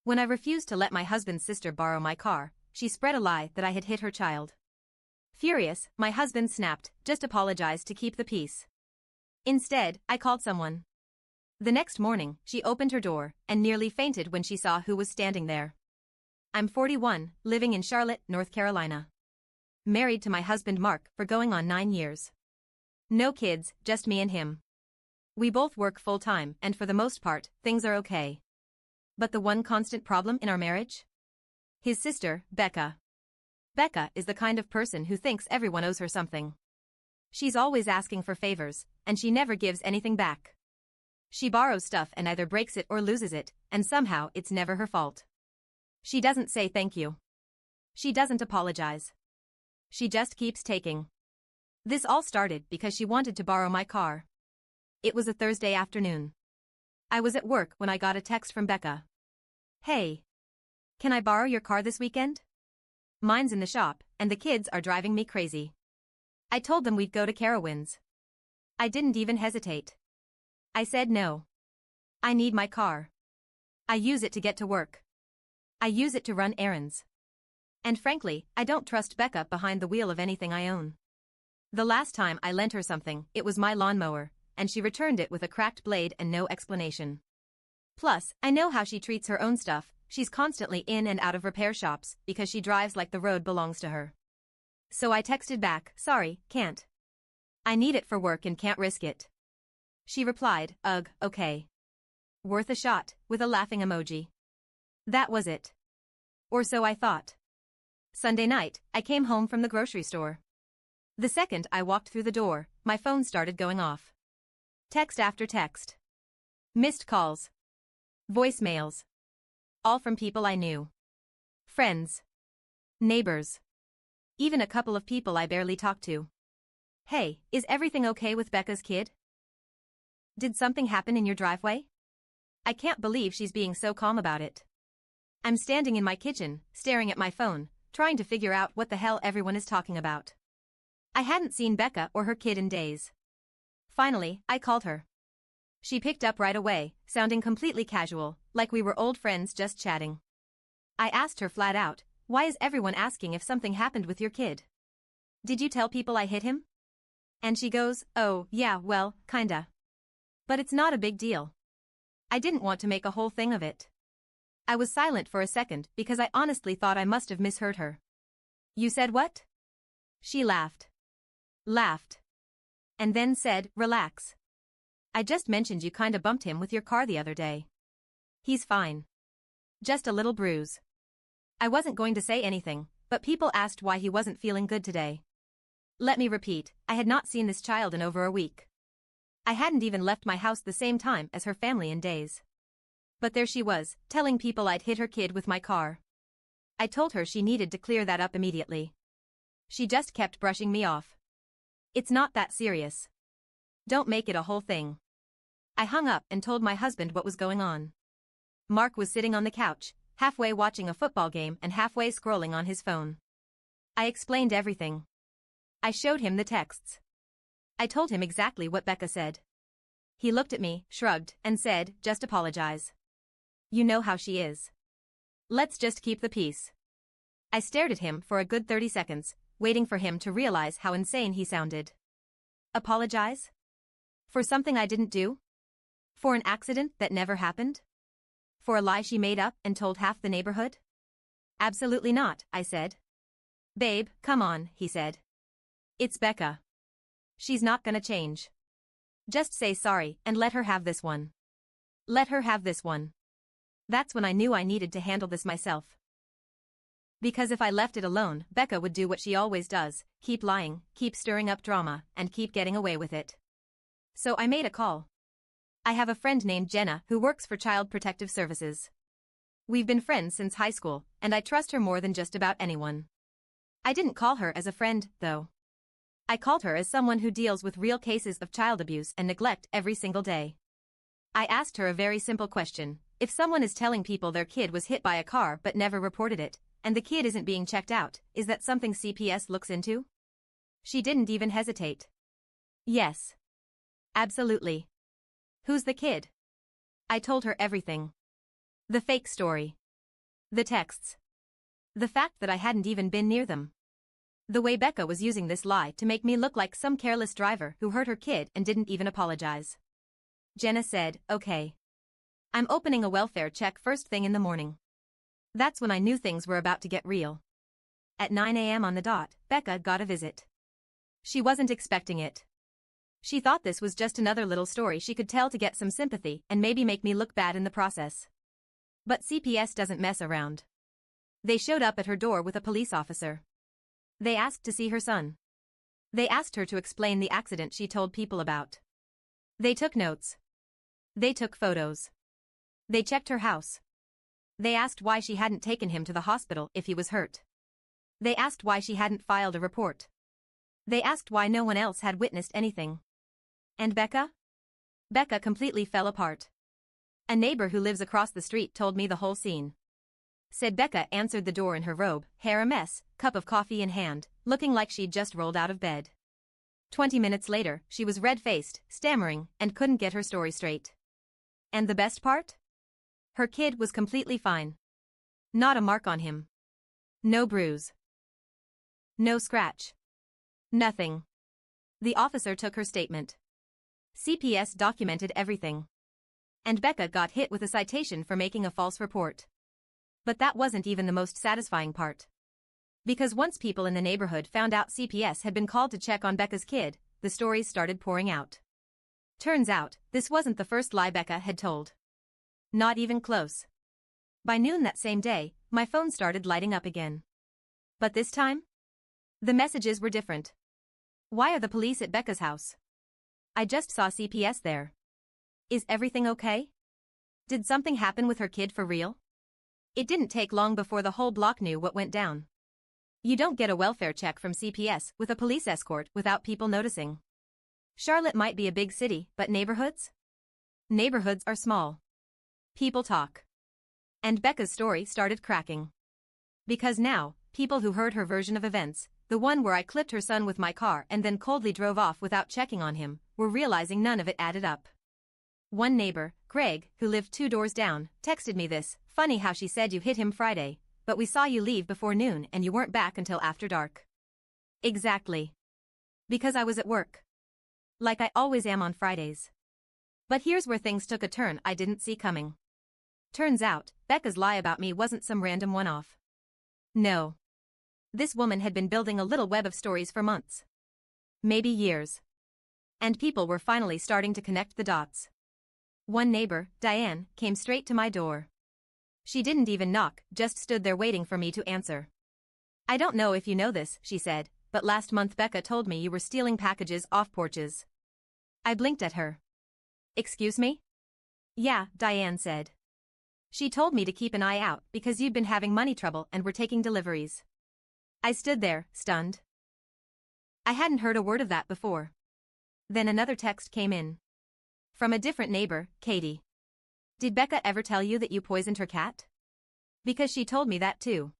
When I refused to let my husband's sister borrow my car, she spread a lie that I had hit her child. Furious, my husband snapped, "Just apologize to keep the peace." Instead, I called someone. The next morning, she opened her door and nearly fainted when she saw who was standing there. I'm 41, living in Charlotte, North Carolina. Married to my husband Mark for going on 9 years. No kids, just me and him. We both work full-time and for the most part, things are okay. But the one constant problem in our marriage? His sister, Becca. Becca is the kind of person who thinks everyone owes her something. She's always asking for favors, and she never gives anything back. She borrows stuff and either breaks it or loses it, and somehow it's never her fault. She doesn't say thank you. She doesn't apologize. She just keeps taking. This all started because she wanted to borrow my car. It was a Thursday afternoon. I was at work when I got a text from Becca. "Hey. Can I borrow your car this weekend? Mine's in the shop, and the kids are driving me crazy." I told them we'd go to Carowinds. I didn't even hesitate. I said no. I need my car. I use it to get to work. I use it to run errands. And frankly, I don't trust Becca behind the wheel of anything I own. The last time I lent her something, it was my lawnmower, and she returned it with a cracked blade and no explanation. Plus, I know how she treats her own stuff. She's constantly in and out of repair shops because she drives like the road belongs to her. So I texted back, "Sorry, can't. I need it for work and can't risk it." She replied, "Ugh, okay. Worth a shot," with a laughing emoji. That was it. Or so I thought. Sunday night, I came home from the grocery store. The second I walked through the door, my phone started going off. Text after text. Missed calls. Voicemails. All from people I knew. Friends. Neighbors. Even a couple of people I barely talked to. "Hey, is everything okay with Becca's kid? Did something happen in your driveway? I can't believe she's being so calm about it." I'm standing in my kitchen, staring at my phone, trying to figure out what the hell everyone is talking about. I hadn't seen Becca or her kid in days. Finally, I called her. She picked up right away, sounding completely casual, like we were old friends just chatting. I asked her flat out, "Why is everyone asking if something happened with your kid? Did you tell people I hit him?" And she goes, "Oh, yeah, well, kinda. But it's not a big deal." I didn't want to make a whole thing of it. I was silent for a second because I honestly thought I must have misheard her. "You said what?" She laughed. Laughed. And then said, "Relax. I just mentioned you kinda bumped him with your car the other day. He's fine. Just a little bruise." I wasn't going to say anything, but people asked why he wasn't feeling good today. Let me repeat, I had not seen this child in over a week. I hadn't even left my house the same time as her family in days. But there she was, telling people I'd hit her kid with my car. I told her she needed to clear that up immediately. She just kept brushing me off. "It's not that serious. Don't make it a whole thing." I hung up and told my husband what was going on. Mark was sitting on the couch, halfway watching a football game and halfway scrolling on his phone. I explained everything. I showed him the texts. I told him exactly what Becca said. He looked at me, shrugged, and said, "Just apologize. You know how she is. Let's just keep the peace." I stared at him for a good 30 seconds, waiting for him to realize how insane he sounded. Apologize? For something I didn't do? For an accident that never happened? For a lie she made up and told half the neighborhood? Absolutely not, I said. "Babe, come on," he said. "It's Becca. She's not gonna change. Just say sorry and let her have this one. Let her have this one." That's when I knew I needed to handle this myself. Because if I left it alone, Becca would do what she always does, keep lying, keep stirring up drama, and keep getting away with it. So I made a call. I have a friend named Jenna who works for Child Protective Services. We've been friends since high school, and I trust her more than just about anyone. I didn't call her as a friend, though. I called her as someone who deals with real cases of child abuse and neglect every single day. I asked her a very simple question: if someone is telling people their kid was hit by a car but never reported it, and the kid isn't being checked out, is that something CPS looks into? She didn't even hesitate. Yes. Absolutely. Who's the kid? I told her everything. The fake story. The texts. The fact that I hadn't even been near them. The way Becca was using this lie to make me look like some careless driver who hurt her kid and didn't even apologize. Jenna said, "Okay. I'm opening a welfare check first thing in the morning." That's when I knew things were about to get real. At 9 a.m. on the dot, Becca got a visit. She wasn't expecting it. She thought this was just another little story she could tell to get some sympathy and maybe make me look bad in the process. But CPS doesn't mess around. They showed up at her door with a police officer. They asked to see her son. They asked her to explain the accident she told people about. They took notes. They took photos. They checked her house. They asked why she hadn't taken him to the hospital if he was hurt. They asked why she hadn't filed a report. They asked why no one else had witnessed anything. And Becca? Becca completely fell apart. A neighbor who lives across the street told me the whole scene. Said Becca answered the door in her robe, hair a mess, cup of coffee in hand, looking like she'd just rolled out of bed. 20 minutes later, she was red-faced, stammering, and couldn't get her story straight. And the best part? Her kid was completely fine. Not a mark on him. No bruise. No scratch. Nothing. The officer took her statement. CPS documented everything. And Becca got hit with a citation for making a false report. But that wasn't even the most satisfying part. Because once people in the neighborhood found out CPS had been called to check on Becca's kid, the stories started pouring out. Turns out, this wasn't the first lie Becca had told. Not even close. By noon that same day, my phone started lighting up again. But this time? The messages were different. Why are the police at Becca's house? I just saw CPS there. Is everything okay? Did something happen with her kid for real? It didn't take long before the whole block knew what went down. You don't get a welfare check from CPS with a police escort without people noticing. Charlotte might be a big city, but neighborhoods? Neighborhoods are small. People talk. And Becca's story started cracking. Because now, people who heard her version of events, the one where I clipped her son with my car and then coldly drove off without checking on him, were realizing none of it added up. One neighbor, Greg, who lived 2 doors down, texted me this, "Funny how she said you hit him Friday, but we saw you leave before noon and you weren't back until after dark." Exactly. Because I was at work. Like I always am on Fridays. But here's where things took a turn I didn't see coming. Turns out, Becca's lie about me wasn't some random one-off. No. This woman had been building a little web of stories for months. Maybe years. And people were finally starting to connect the dots. One neighbor, Diane, came straight to my door. She didn't even knock, just stood there waiting for me to answer. "I don't know if you know this," she said, "but last month Becca told me you were stealing packages off porches." I blinked at her. "Excuse me?" "Yeah," Diane said. "She told me to keep an eye out because you'd been having money trouble and were taking deliveries." I stood there, stunned. I hadn't heard a word of that before. Then another text came in. From a different neighbor, Katie. "Did Becca ever tell you that you poisoned her cat?" Because she told me that too.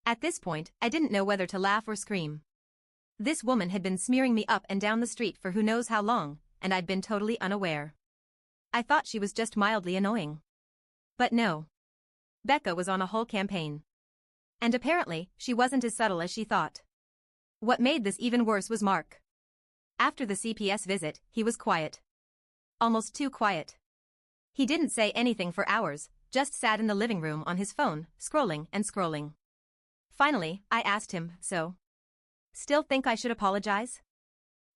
At this point, I didn't know whether to laugh or scream. This woman had been smearing me up and down the street for who knows how long, and I'd been totally unaware. I thought she was just mildly annoying. But no. Becca was on a whole campaign. And apparently, she wasn't as subtle as she thought. What made this even worse was Mark. After the CPS visit, he was quiet. Almost too quiet. He didn't say anything for hours, just sat in the living room on his phone, scrolling and scrolling. Finally, I asked him, "So? Still think I should apologize?"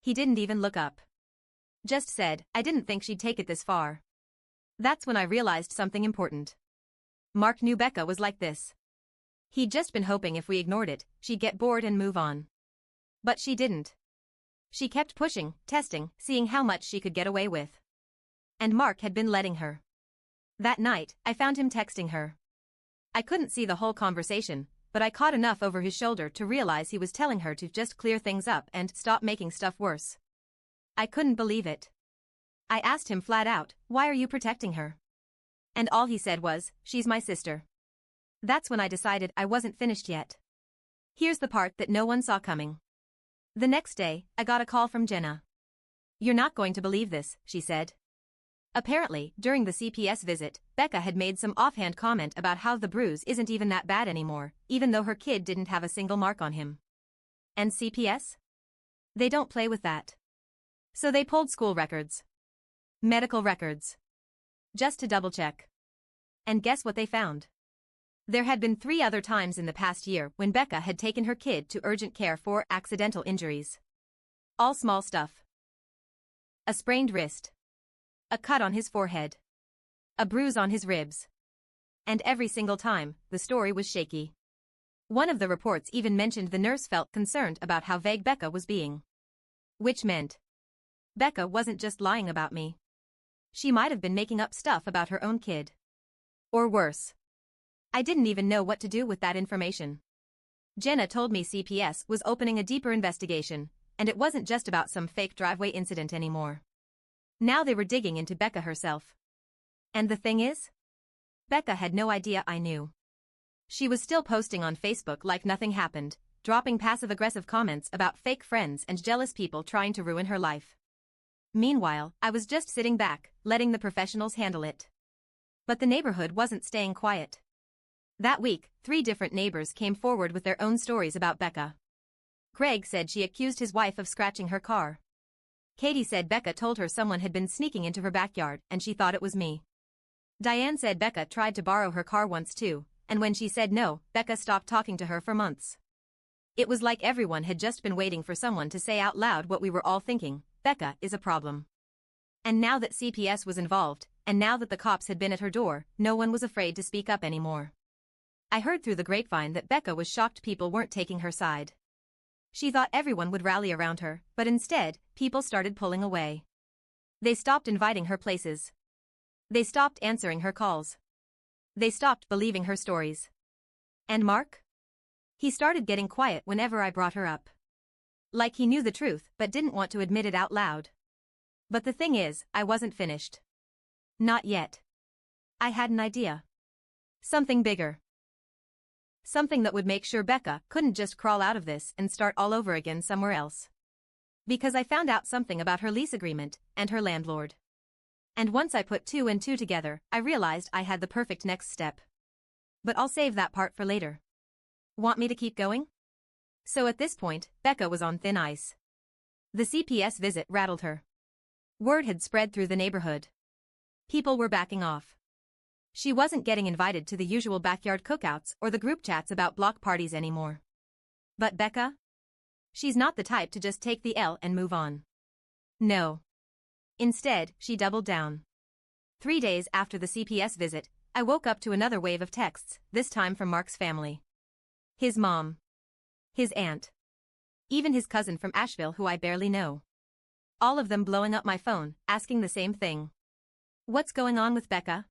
He didn't even look up. Just said, "I didn't think she'd take it this far." That's when I realized something important. Mark knew Becca was like this. He'd just been hoping if we ignored it, she'd get bored and move on. But she didn't. She kept pushing, testing, seeing how much she could get away with. And Mark had been letting her. That night, I found him texting her. I couldn't see the whole conversation, but I caught enough over his shoulder to realize he was telling her to just clear things up and stop making stuff worse. I couldn't believe it. I asked him flat out, "Why are you protecting her?" And all he said was, "She's my sister." That's when I decided I wasn't finished yet. Here's the part that no one saw coming. The next day, I got a call from Jenna. "You're not going to believe this," she said. Apparently, during the CPS visit, Becca had made some offhand comment about how the bruise isn't even that bad anymore, even though her kid didn't have a single mark on him. And CPS? They don't play with that. So they pulled school records. Medical records. Just to double-check. And guess what they found? There had been 3 other times in the past year when Becca had taken her kid to urgent care for accidental injuries. All small stuff. A sprained wrist. A cut on his forehead. A bruise on his ribs. And every single time, the story was shaky. One of the reports even mentioned the nurse felt concerned about how vague Becca was being. Which meant Becca wasn't just lying about me. She might have been making up stuff about her own kid. Or worse. I didn't even know what to do with that information. Jenna told me CPS was opening a deeper investigation, and it wasn't just about some fake driveway incident anymore. Now they were digging into Becca herself. And the thing is? Becca had no idea I knew. She was still posting on Facebook like nothing happened, dropping passive-aggressive comments about fake friends and jealous people trying to ruin her life. Meanwhile, I was just sitting back, letting the professionals handle it. But the neighborhood wasn't staying quiet. That week, 3 different neighbors came forward with their own stories about Becca. Greg said she accused his wife of scratching her car. Katie said Becca told her someone had been sneaking into her backyard and she thought it was me. Diane said Becca tried to borrow her car once too, and when she said no, Becca stopped talking to her for months. It was like everyone had just been waiting for someone to say out loud what we were all thinking: Becca is a problem. And now that CPS was involved, and now that the cops had been at her door, no one was afraid to speak up anymore. I heard through the grapevine that Becca was shocked people weren't taking her side. She thought everyone would rally around her, but instead, people started pulling away. They stopped inviting her places. They stopped answering her calls. They stopped believing her stories. And Mark? He started getting quiet whenever I brought her up. Like he knew the truth but didn't want to admit it out loud. But the thing is, I wasn't finished. Not yet. I had an idea. Something bigger. Something that would make sure Becca couldn't just crawl out of this and start all over again somewhere else. Because I found out something about her lease agreement and her landlord. And once I put 2 and 2 together, I realized I had the perfect next step. But I'll save that part for later. Want me to keep going? So at this point, Becca was on thin ice. The CPS visit rattled her. Word had spread through the neighborhood. People were backing off. She wasn't getting invited to the usual backyard cookouts or the group chats about block parties anymore. But Becca? She's not the type to just take the L and move on. No. Instead, she doubled down. 3 days after the CPS visit, I woke up to another wave of texts, this time from Mark's family. His mom. His aunt. Even his cousin from Asheville who I barely know. All of them blowing up my phone, asking the same thing. What's going on with Becca?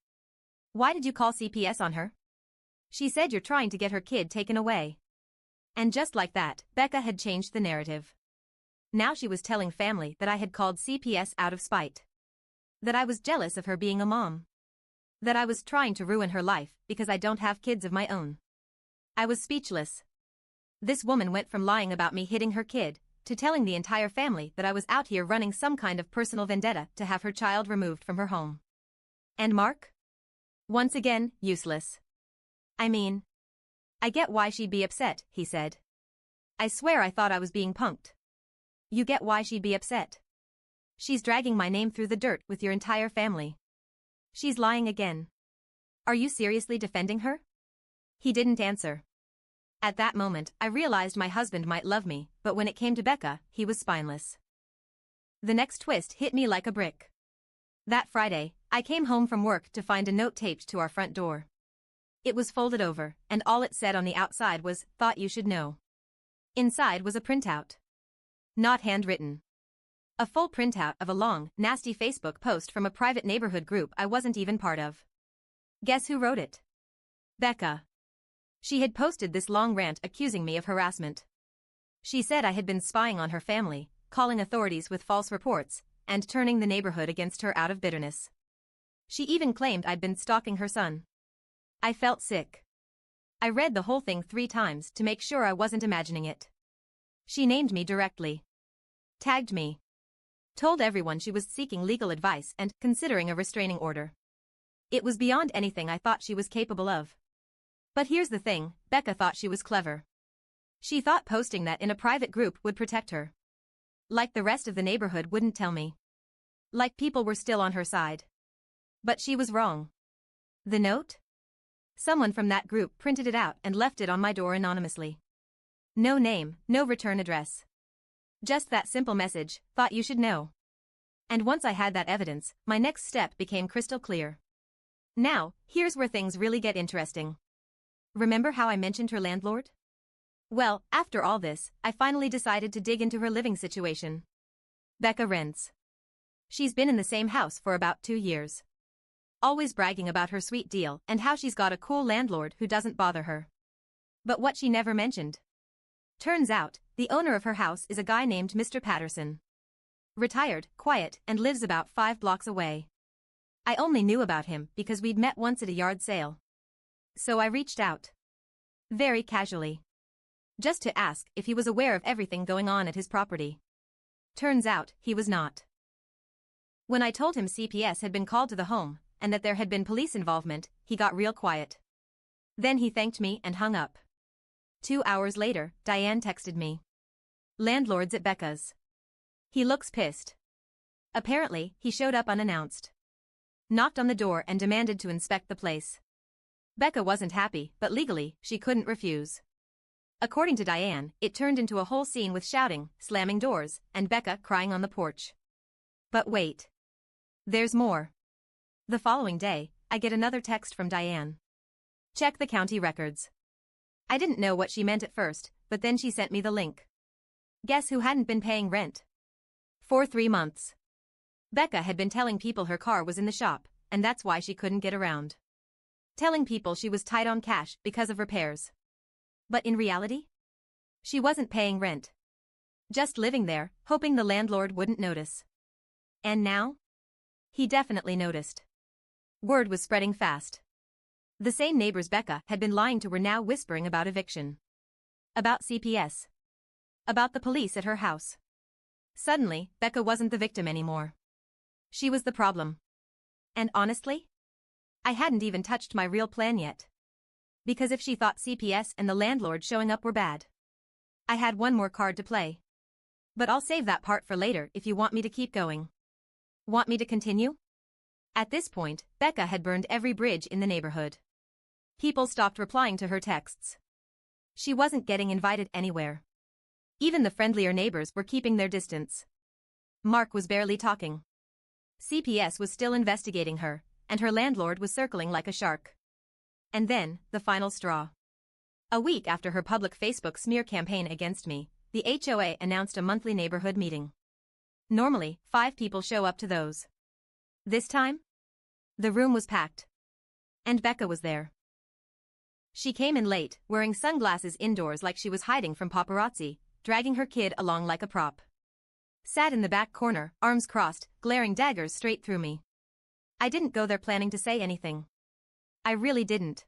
Why did you call CPS on her? She said you're trying to get her kid taken away. And just like that, Becca had changed the narrative. Now she was telling family that I had called CPS out of spite. That I was jealous of her being a mom. That I was trying to ruin her life because I don't have kids of my own. I was speechless. This woman went from lying about me hitting her kid to telling the entire family that I was out here running some kind of personal vendetta to have her child removed from her home. And Mark? Once again, useless. I mean, I get why she'd be upset, he said. I swear I thought I was being punked. You get why she'd be upset. She's dragging my name through the dirt with your entire family. She's lying again. Are you seriously defending her? He didn't answer. At that moment, I realized my husband might love me, but when it came to Becca, he was spineless. The next twist hit me like a brick. That Friday, I came home from work to find a note taped to our front door. It was folded over, and all it said on the outside was, "Thought you should know." Inside was a printout. Not handwritten. A full printout of a long, nasty Facebook post from a private neighborhood group I wasn't even part of. Guess who wrote it? Becca. She had posted this long rant accusing me of harassment. She said I had been spying on her family, calling authorities with false reports, and turning the neighborhood against her out of bitterness. She even claimed I'd been stalking her son. I felt sick. I read the whole thing 3 times to make sure I wasn't imagining it. She named me directly. Tagged me. Told everyone she was seeking legal advice and considering a restraining order. It was beyond anything I thought she was capable of. But here's the thing, Becca thought she was clever. She thought posting that in a private group would protect her. Like the rest of the neighborhood wouldn't tell me. Like people were still on her side. But she was wrong. The note? Someone from that group printed it out and left it on my door anonymously. No name, no return address. Just that simple message, thought you should know. And once I had that evidence, my next step became crystal clear. Now, here's where things really get interesting. Remember how I mentioned her landlord? Well, after all this, I finally decided to dig into her living situation. Becca rents. She's been in the same house for about 2 years. Always bragging about her sweet deal and how she's got a cool landlord who doesn't bother her. But what she never mentioned. Turns out, the owner of her house is a guy named Mr. Patterson. Retired, quiet, and lives about 5 blocks away. I only knew about him because we'd met once at a yard sale. So I reached out. Very casually. Just to ask if he was aware of everything going on at his property. Turns out, he was not. When I told him CPS had been called to the home, and that there had been police involvement, he got real quiet. Then he thanked me and hung up. 2 hours later, Diane texted me. Landlord's at Becca's. He looks pissed. Apparently, he showed up unannounced. Knocked on the door and demanded to inspect the place. Becca wasn't happy, but legally, she couldn't refuse. According to Diane, it turned into a whole scene with shouting, slamming doors, and Becca crying on the porch. But wait. There's more. The following day, I get another text from Diane. Check the county records. I didn't know what she meant at first, but then she sent me the link. Guess who hadn't been paying rent? For 3 months. Becca had been telling people her car was in the shop, and that's why she couldn't get around. Telling people she was tight on cash because of repairs. But in reality? She wasn't paying rent. Just living there, hoping the landlord wouldn't notice. And now? He definitely noticed. Word was spreading fast. The same neighbors Becca had been lying to were now whispering about eviction. About CPS. About the police at her house. Suddenly, Becca wasn't the victim anymore. She was the problem. And honestly? I hadn't even touched my real plan yet. Because if she thought CPS and the landlord showing up were bad, I had one more card to play. But I'll save that part for later if you want me to keep going. Want me to continue? At this point, Becca had burned every bridge in the neighborhood. People stopped replying to her texts. She wasn't getting invited anywhere. Even the friendlier neighbors were keeping their distance. Mark was barely talking. CPS was still investigating her, and her landlord was circling like a shark. And then, the final straw. A week after her public Facebook smear campaign against me, the HOA announced a monthly neighborhood meeting. Normally, 5 people show up to those. This time? The room was packed. And Becca was there. She came in late, wearing sunglasses indoors like she was hiding from paparazzi, dragging her kid along like a prop. Sat in the back corner, arms crossed, glaring daggers straight through me. I didn't go there planning to say anything. I really didn't.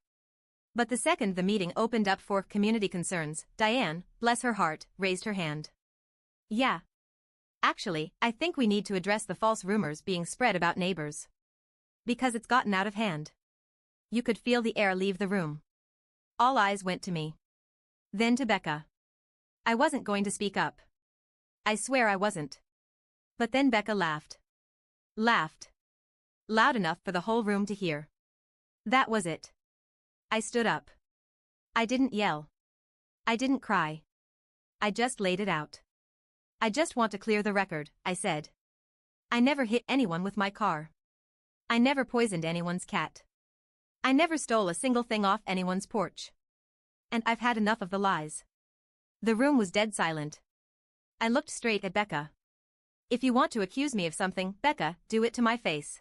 But the second the meeting opened up for community concerns, Diane, bless her heart, raised her hand. Yeah. Actually, I think we need to address the false rumors being spread about neighbors. Because it's gotten out of hand. You could feel the air leave the room. All eyes went to me. Then to Becca. I wasn't going to speak up. I swear I wasn't. But then Becca laughed. Laughed. Loud enough for the whole room to hear. That was it. I stood up. I didn't yell. I didn't cry. I just laid it out. I just want to clear the record, I said. I never hit anyone with my car. I never poisoned anyone's cat. I never stole a single thing off anyone's porch. And I've had enough of the lies. The room was dead silent. I looked straight at Becca. If you want to accuse me of something, Becca, do it to my face.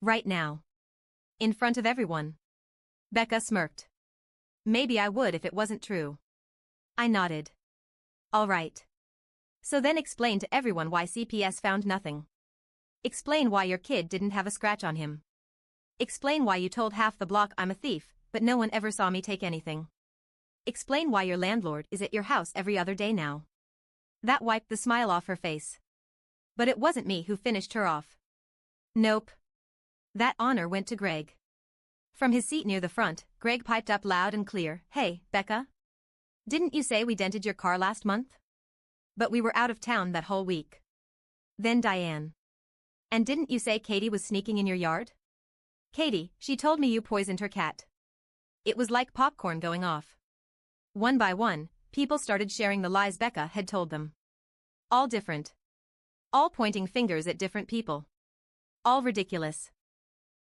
Right now. In front of everyone. Becca smirked. Maybe I would if it wasn't true. I nodded. All right. So then explain to everyone why CPS found nothing. Explain why your kid didn't have a scratch on him. Explain why you told half the block I'm a thief, but no one ever saw me take anything. Explain why your landlord is at your house every other day now. That wiped the smile off her face. But it wasn't me who finished her off. Nope. That honor went to Greg. From his seat near the front, Greg piped up loud and clear, "Hey, Becca? Didn't you say we dented your car last month? But we were out of town that whole week." Then Diane. "And didn't you say Katie was sneaking in your yard?" "Katie, she told me you poisoned her cat." It was like popcorn going off. One by one, people started sharing the lies Becca had told them. All different. All pointing fingers at different people. All ridiculous.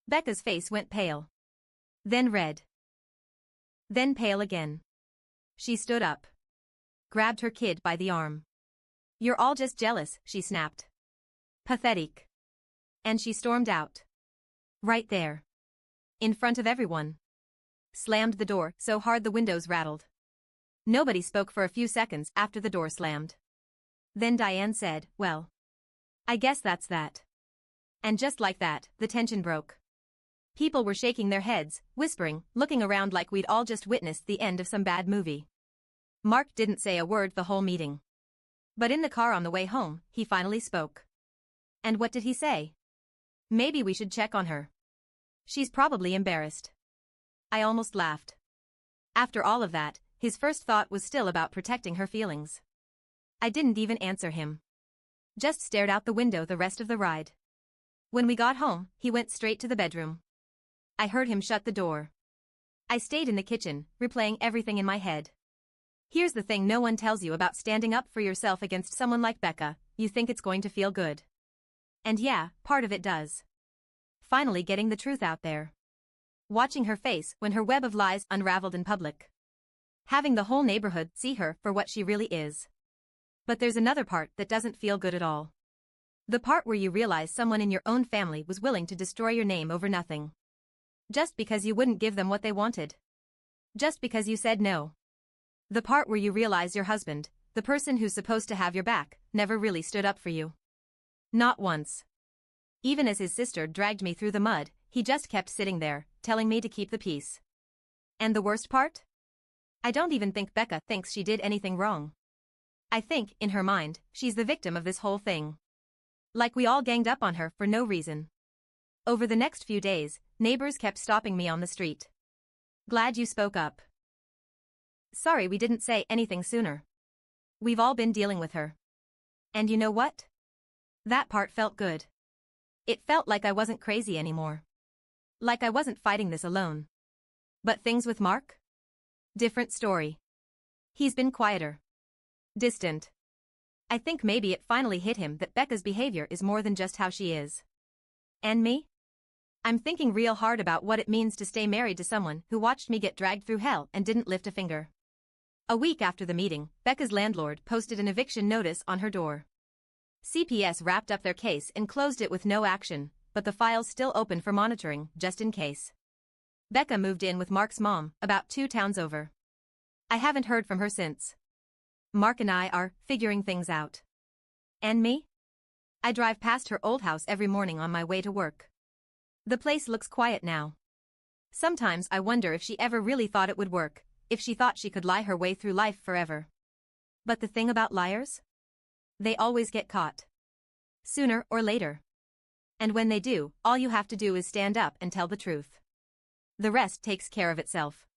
Becca's face went pale. Then red. Then pale again. She stood up. Grabbed her kid by the arm. "You're all just jealous," she snapped. "Pathetic." And she stormed out. Right there. In front of everyone. Slammed the door so hard the windows rattled. Nobody spoke for a few seconds after the door slammed. Then Diane said, "Well, I guess that's that." And just like that, the tension broke. People were shaking their heads, whispering, looking around like we'd all just witnessed the end of some bad movie. Mark didn't say a word the whole meeting. But in the car on the way home, he finally spoke. And what did he say? "Maybe we should check on her. She's probably embarrassed." I almost laughed. After all of that, his first thought was still about protecting her feelings. I didn't even answer him. Just stared out the window the rest of the ride. When we got home, he went straight to the bedroom. I heard him shut the door. I stayed in the kitchen, replaying everything in my head. Here's the thing no one tells you about standing up for yourself against someone like Becca: you think it's going to feel good. And yeah, part of it does. Finally getting the truth out there. Watching her face when her web of lies unraveled in public. Having the whole neighborhood see her for what she really is. But there's another part that doesn't feel good at all. The part where you realize someone in your own family was willing to destroy your name over nothing. Just because you wouldn't give them what they wanted. Just because you said no. The part where you realize your husband, the person who's supposed to have your back, never really stood up for you. Not once. Even as his sister dragged me through the mud, he just kept sitting there, telling me to keep the peace. And the worst part? I don't even think Becca thinks she did anything wrong. I think, in her mind, she's the victim of this whole thing. Like we all ganged up on her for no reason. Over the next few days, neighbors kept stopping me on the street. "Glad you spoke up. Sorry we didn't say anything sooner. We've all been dealing with her." And you know what? That part felt good. It felt like I wasn't crazy anymore. Like I wasn't fighting this alone. But things with Mark? Different story. He's been quieter. Distant. I think maybe it finally hit him that Becca's behavior is more than just how she is. And me? I'm thinking real hard about what it means to stay married to someone who watched me get dragged through hell and didn't lift a finger. A week after the meeting, Becca's landlord posted an eviction notice on her door. CPS wrapped up their case and closed it with no action, but the file's still open for monitoring, just in case. Becca moved in with Mark's mom, about 2 towns over. I haven't heard from her since. Mark and I are figuring things out. And me? I drive past her old house every morning on my way to work. The place looks quiet now. Sometimes I wonder if she ever really thought it would work, if she thought she could lie her way through life forever. But the thing about liars? They always get caught. Sooner or later. And when they do, all you have to do is stand up and tell the truth. The rest takes care of itself.